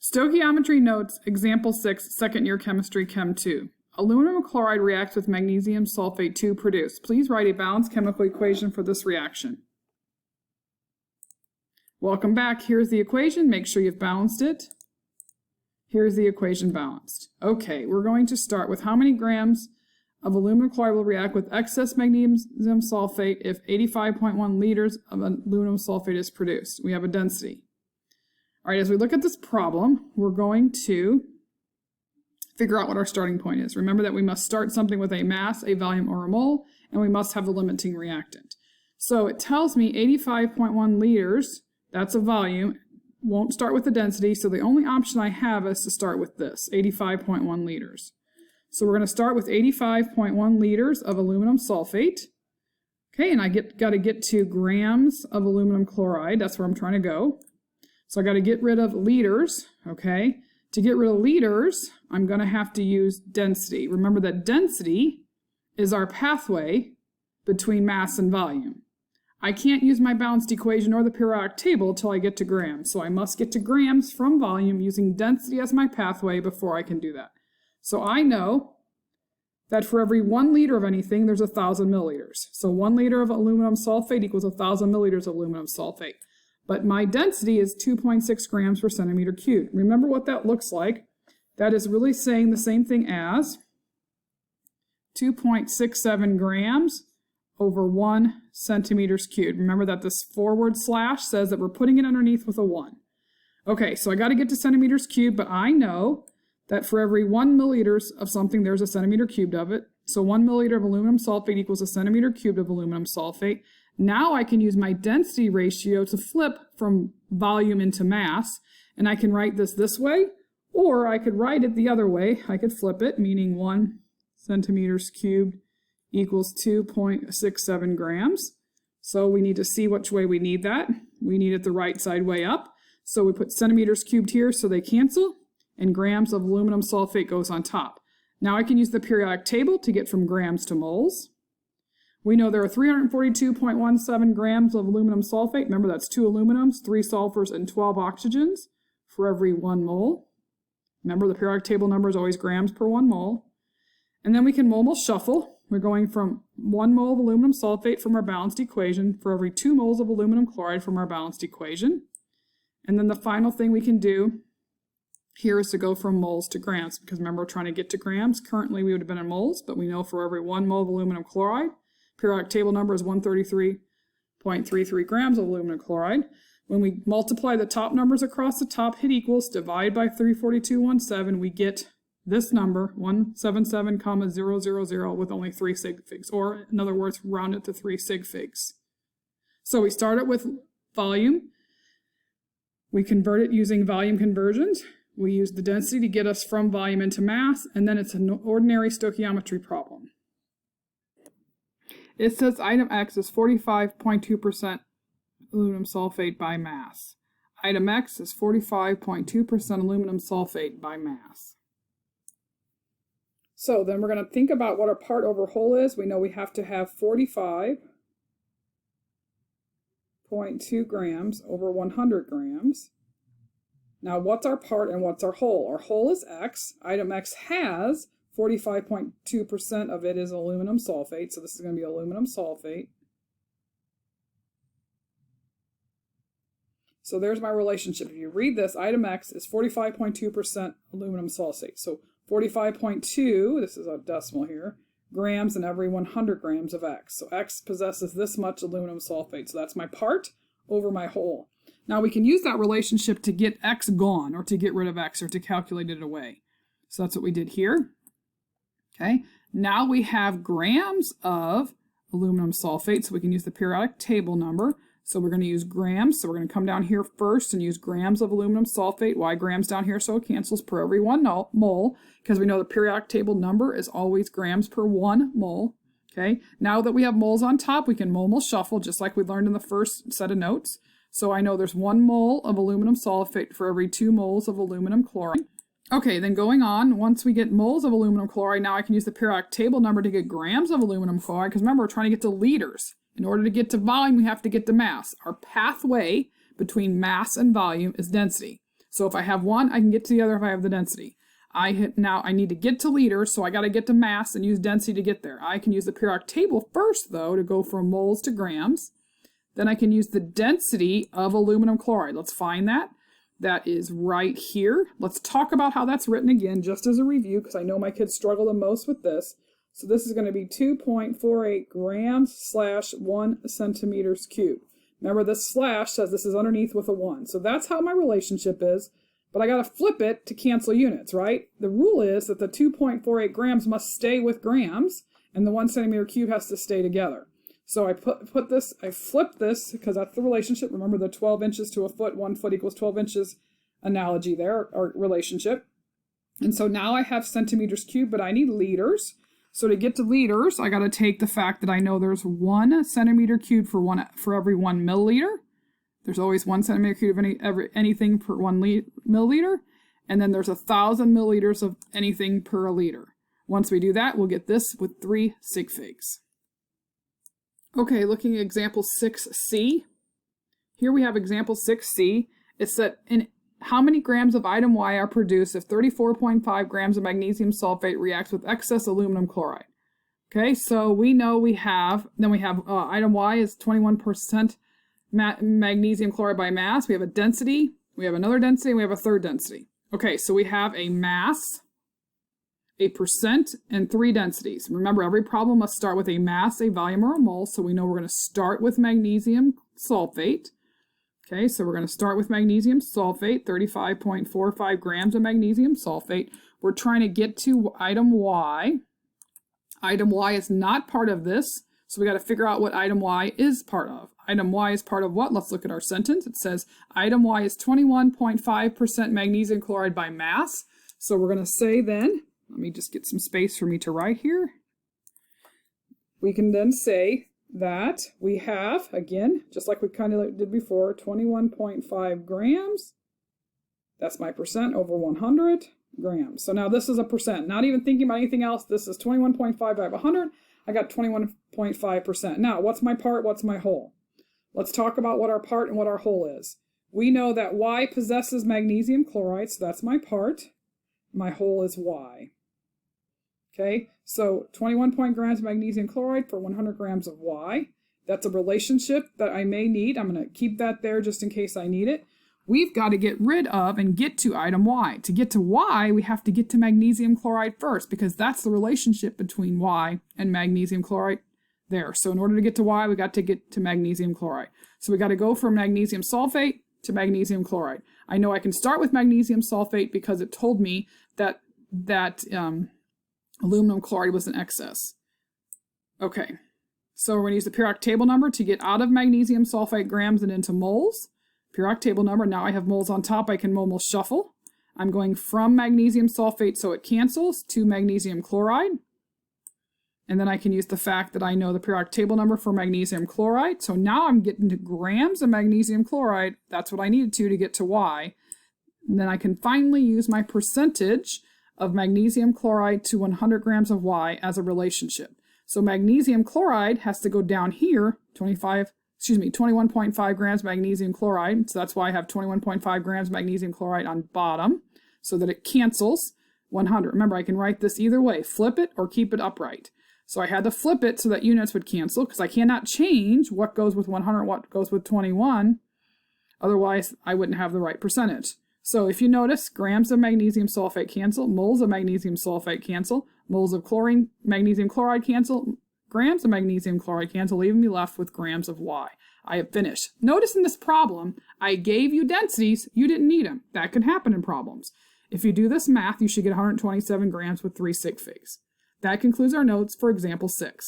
Stoichiometry notes, example 6, second year chemistry, Chem 2. Aluminum chloride reacts with magnesium sulfate to produce. Please write a balanced chemical equation for this reaction. Welcome back. Here's the equation. Make sure you've balanced it. Here's the equation balanced. Okay, we're going to start with how many grams of aluminum chloride will react with excess magnesium sulfate if 85.1 liters of aluminum sulfate is produced. We have a density. All right, as we look at this problem, we're going to figure out what our starting point is. Remember that we must start something with a mass, a volume, or a mole, and we must have the limiting reactant. So it tells me 85.1 liters, that's a volume, won't start with the density, so the only option I have is to start with this, 85.1 liters. So we're going to start with 85.1 liters of aluminum sulfate. Okay, and I got to get to grams of aluminum chloride. That's where I'm trying to go. So I got to get rid of liters, okay? To get rid of liters, I'm going to have to use density. Remember that density is our pathway between mass and volume. I can't use my balanced equation or the periodic table until I get to grams. So I must get to grams from volume using density as my pathway before I can do that. So I know that for every 1 liter of anything, there's 1,000 milliliters. So 1 liter of aluminum sulfate equals 1,000 milliliters of aluminum sulfate. But my density is 2.6 grams per centimeter cubed. Remember what that looks like. That is really saying the same thing as 2.67 grams over 1 centimeters cubed. Remember that this forward slash says that we're putting it underneath with a 1. Okay, so I got to get to centimeters cubed, but I know that for every 1 milliliters of something, there's a centimeter cubed of it. So 1 milliliter of aluminum sulfate equals a centimeter cubed of aluminum sulfate. Now I can use my density ratio to flip from volume into mass, and I can write this way, or I could write it the other way. I could flip it, meaning 1 centimeters cubed equals 2.67 grams. So we need to see which way we need that. We need it the right side way up. So we put centimeters cubed here so they cancel, and grams of aluminum sulfate goes on top. Now I can use the periodic table to get from grams to moles. We know there are 342.17 grams of aluminum sulfate. Remember, that's 2 aluminums, 3 sulfurs, and 12 oxygens for every 1 mole. Remember, the periodic table number is always grams per 1 mole. And then we can mole shuffle. We're going from 1 mole of aluminum sulfate from our balanced equation for every 2 moles of aluminum chloride from our balanced equation. And then the final thing we can do here is to go from moles to grams, because remember, we're trying to get to grams. Currently, we would have been in moles, but we know for every 1 mole of aluminum chloride, periodic table number is 133.33 grams of aluminum chloride. When we multiply the top numbers across the top, hit equals, divide by 342.17, we get this number, 177,000, with only 3 sig figs, or in other words, round it to 3 sig figs. So we start it with volume. We convert it using volume conversions. We use the density to get us from volume into mass, and then it's an ordinary stoichiometry problem. It says item X is 45.2% aluminum sulfate by mass. Item X is 45.2% aluminum sulfate by mass. So then we're going to think about what our part over whole is. We know we have to have 45.2 grams over 100 grams. Now what's our part and what's our whole? Our whole is X. Item X has 45.2% of it is aluminum sulfate, so this is going to be aluminum sulfate. So there's my relationship. If you read this, item X is 45.2% aluminum sulfate. So 45.2, this is a decimal here, grams in every 100 grams of X. So X possesses this much aluminum sulfate. So that's my part over my whole. Now we can use that relationship to get X gone, or to get rid of X, or to calculate it away. So that's what we did here. Okay, now we have grams of aluminum sulfate, so we can use the periodic table number. So we're going to use grams, so we're going to come down here first and use grams of aluminum sulfate. Why grams down here? So it cancels per every 1 mole, because we know the periodic table number is always grams per 1 mole. Okay, now that we have moles on top, we can mole shuffle, just like we learned in the first set of notes. So I know there's 1 mole of aluminum sulfate for every 2 moles of aluminum chloride. Okay, then going on, once we get moles of aluminum chloride, now I can use the periodic table number to get grams of aluminum chloride, because remember, we're trying to get to liters. In order to get to volume, we have to get to mass. Our pathway between mass and volume is density. So if I have one, I can get to the other if I have the density. Now I need to get to liters, so I got to get to mass and use density to get there. I can use the periodic table first, though, to go from moles to grams. Then I can use the density of aluminum chloride. Let's find that. That is right here. Let's talk about how that's written again, just as a review, because I know my kids struggle the most with this. So this is going to be 2.48 grams / 1 centimeters cubed. Remember, this slash says this is underneath with a 1. So that's how my relationship is. But I got to flip it to cancel units, right? The rule is that the 2.48 grams must stay with grams, and the 1 centimeter cube has to stay together. So I I flipped this, because that's the relationship. Remember the 12 inches to a foot, 1 foot equals 12 inches analogy there, or relationship. And so now I have centimeters cubed, but I need liters. So to get to liters, I got to take the fact that I know there's 1 centimeter cubed for every 1 milliliter. There's always 1 centimeter cubed of anything per 1 milliliter. And then there's 1,000 milliliters of anything per liter. Once we do that, we'll get this with 3 sig figs. Okay, looking at example 6C. Here we have example 6C. It's that in how many grams of item Y are produced if 34.5 grams of magnesium sulfate reacts with excess aluminum chloride. Okay, so we know we have item Y is 21% magnesium chloride by mass. We have a density, we have another density, and we have a third density. Okay, so we have a mass, a percent, and 3 densities. Remember, every problem must start with a mass, a volume, or a mole, so we know we're going to start with magnesium sulfate. Okay, so we're going to start with magnesium sulfate, 35.45 grams of magnesium sulfate. We're trying to get to item Y. Item Y is not part of this, so we got to figure out what item Y is part of. Item Y is part of what? Let's look at our sentence. It says item Y is 21.5% magnesium chloride by mass. So we're going to say then, let me just get some space for me to write here. We can then say that we have, again, just like we kind of did before, 21.5 grams. That's my percent over 100 grams. So now this is a percent. Not even thinking about anything else. This is 21.5 by 100. I got 21.5%. Now, what's my part? What's my whole? Let's talk about what our part and what our whole is. We know that Y possesses magnesium chloride, so that's my part. My whole is Y. Okay, so 21 grams of magnesium chloride for 100 grams of Y. That's a relationship that I may need. I'm going to keep that there just in case I need it. We've got to get rid of and get to item Y. To get to Y, we have to get to magnesium chloride first, because that's the relationship between Y and magnesium chloride there. So in order to get to Y, we got to get to magnesium chloride. So we got to go from magnesium sulfate to magnesium chloride. I know I can start with magnesium sulfate because it told me that aluminum chloride was in excess. Okay, so we're going to use the periodic table number to get out of magnesium sulfate grams and into moles. Periodic table number, now I have moles on top, I can almost shuffle. I'm going from magnesium sulfate, so it cancels, to magnesium chloride. And then I can use the fact that I know the periodic table number for magnesium chloride. So now I'm getting to grams of magnesium chloride. That's what I needed to get to Y. And then I can finally use my percentage of magnesium chloride to 100 grams of Y as a relationship. So magnesium chloride has to go down here, 21.5 grams magnesium chloride. So that's why I have 21.5 grams magnesium chloride on bottom, so that it cancels 100. Remember, I can write this either way, flip it or keep it upright. So I had to flip it so that units would cancel, because I cannot change what goes with 100, what goes with 21. Otherwise, I wouldn't have the right percentage. So if you notice, grams of magnesium sulfate cancel, moles of magnesium sulfate cancel, moles of magnesium chloride cancel, grams of magnesium chloride cancel, leaving me left with grams of Y. I have finished. Notice in this problem, I gave you densities, you didn't need them. That can happen in problems. If you do this math, you should get 127 grams with 3 sig figs. That concludes our notes for example 6.